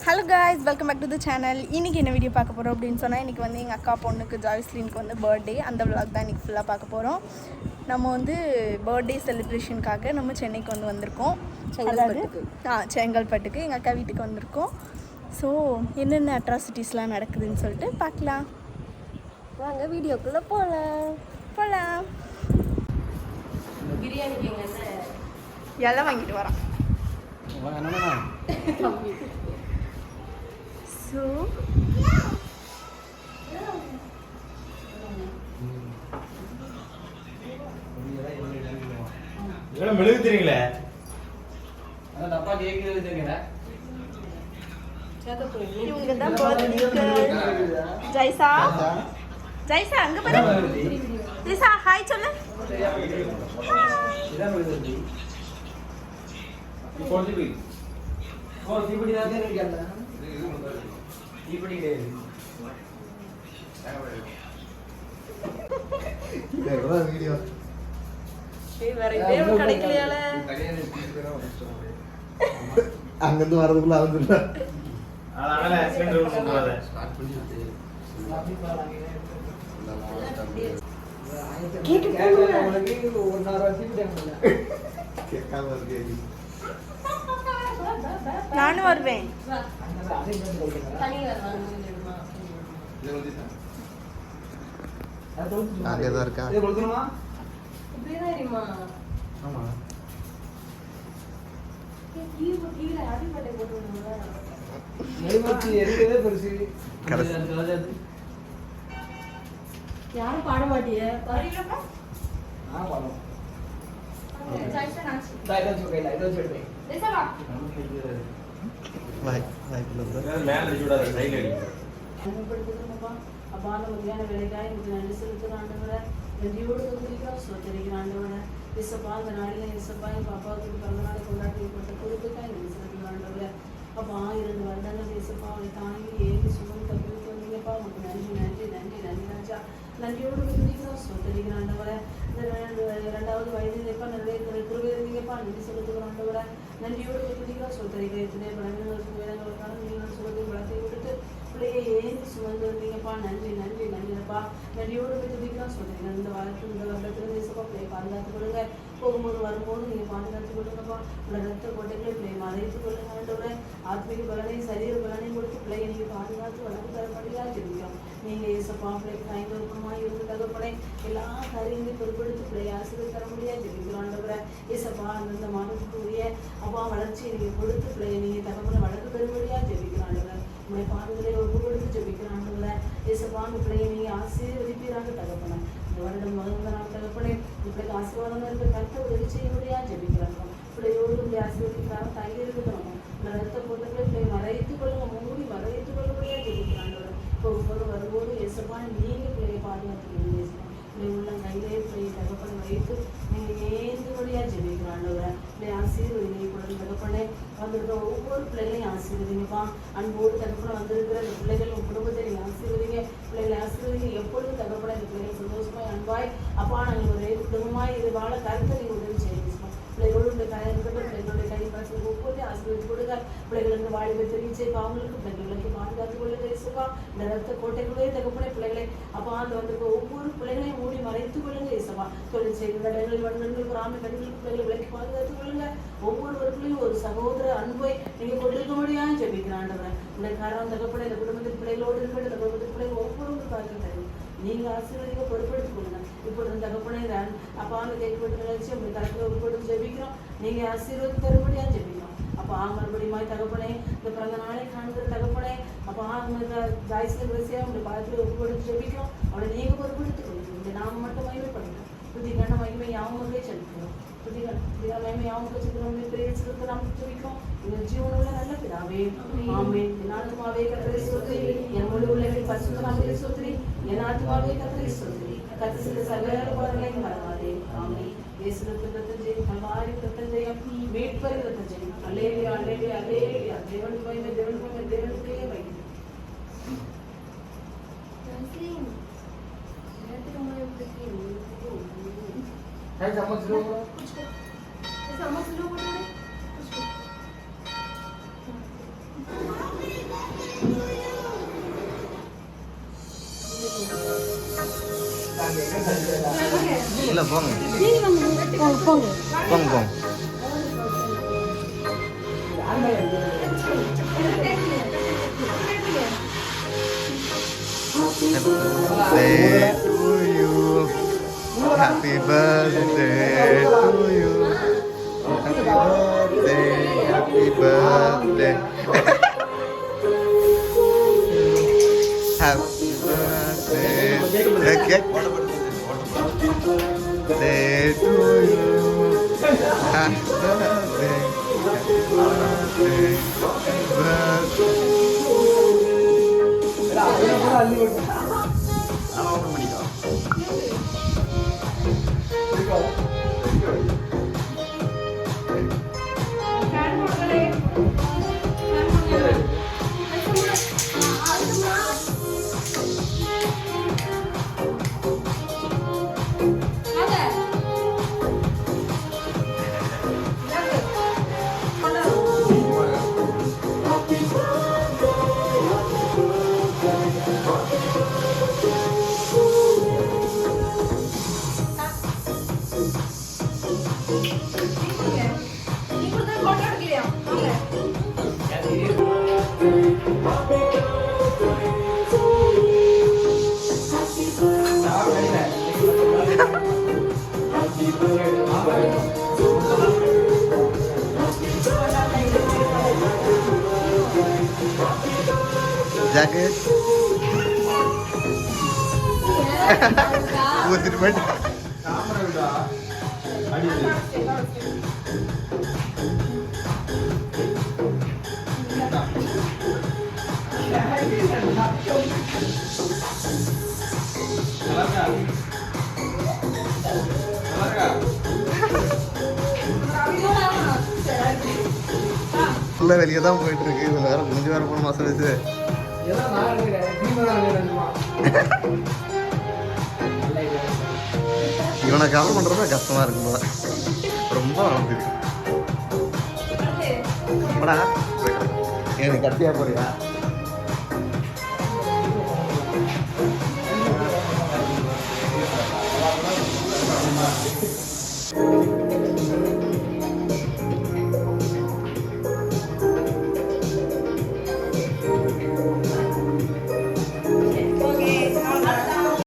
Hello guys, welcome back to the channel. இன்றைக்கி என்ன video பார்க்க போகிறோம் அப்படின்னு சொன்னால், இன்றைக்கி வந்து எங்கள் அக்கா பொண்ணுக்கு ஜாய்ஸ்லினுக்கு வந்து பர்த்டே. அந்த விளாக் தான் இன்றைக்கி ஃபுல்லாக பார்க்க போகிறோம். நம்ம வந்து பர்த்டே செலிப்ரேஷனுக்காக நம்ம சென்னைக்கு வந்திருக்கோம். செங்கல்பட்டுக்கு எங்கள் அக்கா வீட்டுக்கு வந்திருக்கோம். ஸோ என்னென்ன அட்ராசிட்டிஸ்லாம் நடக்குதுன்னு சொல்லிட்டு பார்க்கலாம் வாங்க, வீடியோக்குள்ளே போகலாம். பிரியாணிக்கு எல்லாம் வாங்கிட்டு வரோம். ஸோ மெழுகு தெரியுங்களே, இவங்க தான் ஜெய்சா. ஜெய்சா அங்கே பாரு. ஜெய்சா ஹாய் சொல்லு. அங்கிருந்து வரதுக்குள்ள அவங்க நானும் வருவேன். அங்கேதான் இருக்கா. யாரும் பாட மாட்டிய அபான மதியான வேலைக்காய் நன்றி செலுத்துகிற நன்றியோடு துதிக்கிறோம், சோதரிக்கிற ஆண்டவரை இசப்பா அந்த நாளில் இசப்பா என் பாப்பாவுக்கு பிறந்த நாளை கொண்டாடி போட்ட கொடுத்துக்காய் நன்றி செலுத்துகிற ஆண்டவரை. அப்பா 2 வருடங்கள் இசப்பா அவளை தாங்கி ஏறி சுமந்து தப்பித்து வந்தீங்கப்பா. உங்களுக்கு நன்றி நன்றி நன்றி நன்றி ராஜா. நன்றியோடு துதிக்கிறோம், சோதரிக்கிற ஆண்டவரை. இந்த 2வது வயதில் எப்பா நிறைய குருவே இருந்தீங்கப்பா. நன்றி செலுத்துகிற ஆண்டவரை. நன்றியோடு துதிக்கிறோம், சோதரிக்கிற எத்தனை பலன்கள் சுவேதங்களுக்கான நீங்கள் சுகத்தை வளர்த்தை கொடுத்து பிள்ளையை ஏந்தி சுமந்து வந்தீங்கப்பா. நன்றி நன்றி நன்றிப்பா. நன்றியோடு துதிக்கலாம் சொல்றீங்க. இந்த வாரத்தில் இந்த வருடத்துல தேசப்பா பிள்ளையை பாதுகாத்துக் கொள்ளுங்க. போகும்போது வரும்போது நீங்க பாதுகாத்துக் கொள்ளுங்கப்பா. உள்ள ரத்த கோட்டைகளை பிள்ளையை மறைத்துக் கொள்ளுங்க. ஆண்டவரே, ஆத்மீக பலனை சரீர பலனையும் கொடுத்து பிள்ளையை நீங்க பாதுகாத்து வளர்ந்து தரப்படியா ஜெபிக்கிறோம். நீங்க ஏசப்பா பிள்ளைக்கு கைங்கரமாய் இருந்து தகப்பனை எல்லா காரியங்களையும் பொறுப்படுத்தி பிள்ளையை ஆசீர்வதித்து தர முடியாது ஜெபிக்கிறோம். ஆண்டவரே, ஏசப்பா அந்தந்த மாதத்துக்கு உரிய அப்பா வளர்ச்சியை நீங்க கொடுத்து பிள்ளையை நீங்க தகப்பனை வளர்த்து தரும்படியா ஜெபிக்கிறோம். ஆண்டவரே, உங்களுடைய பாதங்களை ஒப்புக்கொடுத்து ஜெபிக்கிறோம். ஆண்டவரே, ஏசப்பா அந்த பிள்ளையை நீங்க ஆசீர்வதிப்பீராக தகப்பனை. இந்த வருடம் முதல்ல நான் தகப்பனே இப்படிக்கு ஆசீர்வாதம் இருக்க கருத்தை உதவி செய்ய முடியாது ஜெபிக்கிறாங்க. பிள்ளையோடு இப்படி ஆசீர்வதிக்கிறாங்க. கையில் இருக்கணும் இந்த ரத்த போட்டங்களை பிள்ளையை மறைத்துக் கொள்ளுங்க, மூடி மறைத்துக் கொள்ள முடியாது ஜெபிக்கிறாங்க. ஒவ்வொரு வரும்போது ஏசப்பா நீங்க பிள்ளையை பாதுகாத்துக்கிறீங்க. ஏசப்பா பிள்ளை உள்ள கையிலே பிள்ளையை தகப்பனை வைத்து நீங்க ஏந்து வழியா ஜெபிக்கிறாங்க. பிள்ளை ஆசீர்வதிங்க கூட தகப்பனே. வந்திருக்கிற ஒவ்வொரு பிள்ளைகளையும் ஆசீர்வதிங்கப்பா. அன்போடு தகப்பனை வந்திருக்கிற இந்த பிள்ளைகள் உங்க குடும்பத்தை நீங்க ஆசீர்வதிங்க. பிள்ளைகளை ஆசீர்வதிங்க. எப்பொழுதும் தகப்பனை இந்த பிள்ளைகள் சந்தோஷமாய் அன்பாய் அப்பா நாங்கள் ஒரே குடும்பமாய் இது வாழ கருத்தை நீங்க உதவி செய்யுங்க. பிள்ளைகளுடைய பிள்ளைகளுடைய கை பசங்க ஒவ்வொரு ஆசீர்வதித்து கொடுங்க. பிள்ளைகளுக்கு வாலிபை தெரிவிச்சே அவங்களுக்கு பிள்ளைகளுக்கு பாதுகாத்துக் கொள்ளுங்க. இயேசுப்பா இந்த ரத்த கோட்டைக்குள்ளே தகப்பனை பிள்ளைகளை அப்பா அந்த வந்திருக்க ஒவ்வொரு பிள்ளைகளையும் மூடி மறைத்துக் கொள்ளுங்க. இயேசுப்பா தொழில் செய்கிற இடங்கள் வண்டங்கள் கிராம கண்களுக்கு பிள்ளைகளை விலக்கி பாதுகாத்துக் கொள்ளுங்க. ஒவ்வொருவருக்குள்ளையும் ஒரு சகோதர அன்பை நீங்க கொண்டிருக்க முடியாது ஜெபிக்கிறாண்டவரை. இந்த காரணம் தகப்பனை இந்த குடும்பத்தில் பிள்ளைகளோடு இருக்கிற இந்த குடும்பத்தில் பிள்ளைகள் ஒவ்வொரு பார்க்க நீங்க ஆசீர்வதிக்க பொறுப்படுத்திக் கொள்ளுங்க. இப்பொழுது தகப்பனை அப்பா அந்த கேட்கப்பட்ட நிகழ்ச்சி உங்க கருத்துல உட்படுத்தி ஜெபிக்கிறோம். நீங்க ஆசீர்வதி தரும்படியா ஜெபிக்கிறோம். அப்பா மறுபடியும் தகப்பனே இந்த பிறந்த நாளை காண்கிற தகப்பனே அப்பா உங்களுக்கு ஜாய்ஸ்ல வரிசையா உங்க பாதத்துல உட்படுத்தி ஜெபிக்கிறோம். அவளை நீங்க பொறுப்படுத்திக் கொள்ளுங்க. இந்த நாம மட்டும் மகிமைப்படுத்தணும். புதிகண்ட மகிமை யாவங்களுக்கே செலுத்துகிறோம். புதிகண்ட மகிமை யாவங்களுக்கு செலுத்துகிறோம். பெரிய செலுத்த நாம் ஜெபிக்கிறோம். இந்த ஜீவனுள்ள நல்ல பிதாவே ஆமென். என் ஆத்துமாவே கர்த்தரை ஸ்தோத்திரி, என் முழு உள்ளத்தில் பரிசுத்த நாமத்தை ஸ்தோத்திரி. என் ஆத்துமாவே கர்த்தரை ஸ்தோத்திரி, கர்த்தர் செய்த சகல உபகாரங்களையும் மறவாதே. ஆமென். இயேசு ரத்தம் ஜெயம், கல்வாரி ரத்தம் ஜெயம், மீட்பரின் ரத்தம் ஜெயம். அல்லேலூயா அல்லேலூயா அல்லேலூயா. தேவனுக்கு மகிமை தேவனுக்கு மகிமை தேவனுக்கே மகிமை. समझ लो போங்க போங்க போங்க போங்க போங்க Happy birthday to you. Happy birthday, happy birthday. Happy birthday. Cake. Birthday to you. Happy birthday. Happy birthday. Happy jacket. What's it meant? உள்ள வெளியே தான் போயிட்டு இருக்கு. இதுல வேற முடிஞ்சு வேற போன மாசம் வச்சு இவனை கவர் பண்றது கஷ்டமா இருக்கும் போல. ரொம்ப வளர்ந்து ஏன் கட்டியா போறியா?